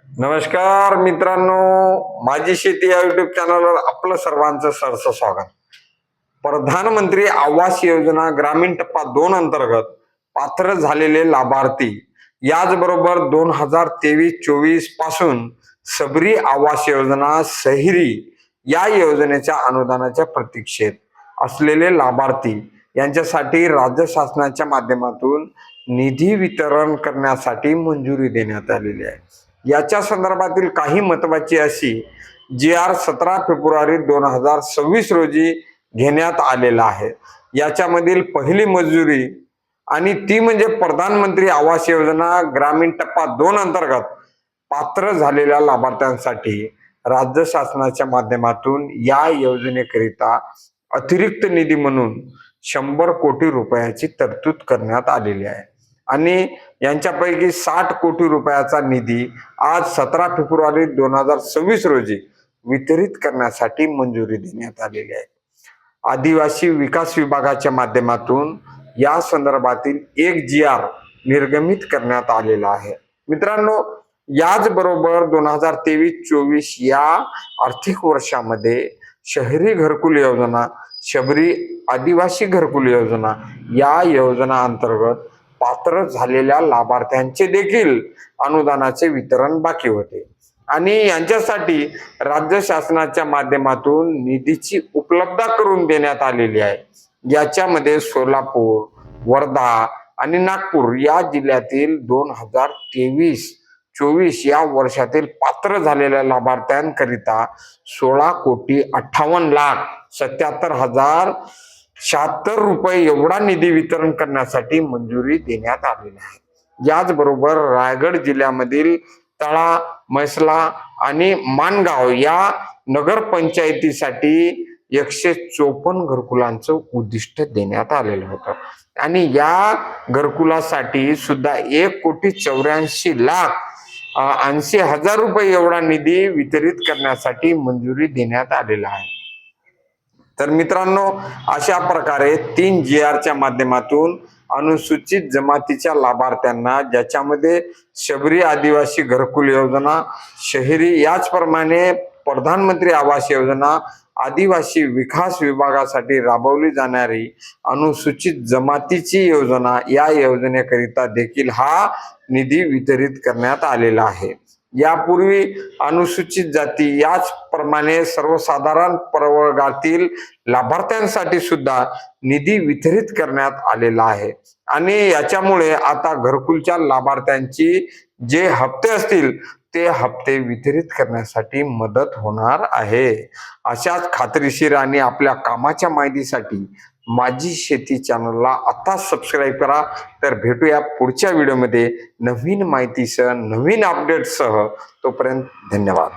नमस्कार मित्रांनो, माझी शेती या युट्यूब चॅनलवर आपलं सर्वांचं सहर्ष स्वागत. प्रधानमंत्री आवास योजना ग्रामीण टप्पा 2 अंतर्गत पात्र झालेले लाभार्थी, याचबरोबर 2023-24 पासून सबरी आवास योजना शहरी या योजनेच्या अनुदानाच्या प्रतीक्षेत असलेले लाभार्थी यांच्यासाठी राज्य शासनाच्या माध्यमातून निधी वितरण करण्यासाठी मंजुरी देण्यात आलेली आहे. याच्या संदर्भातील काही महत्वाची अशी GR 17 फेब्रुवारी 2026 रोजी घेण्यात आलेला आहे. याच्यामधील पहिली मंजुरी आणि ती म्हणजे प्रधानमंत्री आवास योजना ग्रामीण टप्पा 2 अंतर्गत पात्र झालेल्या लाभार्थ्यांसाठी राज्य शासनाच्या माध्यमातून या योजनेकरिता अतिरिक्त निधी म्हणून 100 कोटी रुपयाची तरतूद करण्यात आलेली आहे आणि यांच्यापैकी 60 कोटी रुपयाचा निधी आज 17 फेब्रुवारी 2026 रोजी वितरित करण्यासाठी मंजुरी देण्यात आलेली आहे. आदिवासी विकास विभागाच्या माध्यमातून या संदर्भातील एक GR निर्गमित करण्यात आलेला आहे. मित्रांनो, याचबरोबर 2023-24 या आर्थिक वर्षामध्ये शहरी घरकुल योजना, शबरी आदिवासी घरकुल योजना या योजना अंतर्गत पात्र झालेल्या लाभार्थ्यांचे देखील अनुदानाचे वितरण बाकी होते आणि यांच्यासाठी राज्य शासनाच्या माध्यमातून निधीची उपलब्धता करून देण्यात आलेली आहे. याच्यामध्ये सोलापूर, वर्धा आणि नागपूर या जिल्ह्यातील 2023-24 या वर्षातील पात्र झालेल्या लाभार्थ्यांकरिता 16,58,77,076 रुपये एवढा निधी वितरण करण्यासाठी मंजुरी देण्यात आलेली आहे. याचबरोबर रायगड जिल्ह्यामधील तळा, म्हैसला आणि माणगाव या नगरपंचायतीसाठी 154 घरकुलांचं उद्दिष्ट देण्यात आलेलं होतं आणि या घरकुलासाठी सुद्धा 1,84,80,000 रुपये एवढा निधी वितरित करण्यासाठी मंजुरी देण्यात आलेला आहे. तर मित्रांनो, अशा प्रकारे 3 GRच्या माध्यमातून अनुसूचित जमातीच्या लाभार्थ्यांना, ज्याच्यामध्ये शबरी आदिवासी घरकुल योजना, शहरी याचप्रमाणे प्रधानमंत्री आवास योजना, आदिवासी विकास विभागासाठी राबवली जाणारी अनुसूचित जमातीची योजना, या योजनेकरिता देखील हा निधी वितरित करण्यात आलेला आहे. यापूर्वी अनुसूचित जाती याचप्रमाणे सर्वसाधारण प्रवर्गातील लाभार्थ्यांसाठी सुद्धा निधी वितरित करण्यात आलेला आहे आणि याच्यामुळे आता घरकुलच्या लाभार्थ्यांची जे हप्ते असतील ते हप्ते वितरित करण्यासाठी मदत होणार आहे. अशाच खात्रीशीर आणि आपल्या कामाच्या माहितीसाठी माझी शेती चॅनलला आता सबस्क्राईब करा. तर भेटूया पुढच्या व्हिडिओमध्ये नवीन माहितीसह, नवीन अपडेटसह. तोपर्यंत धन्यवाद.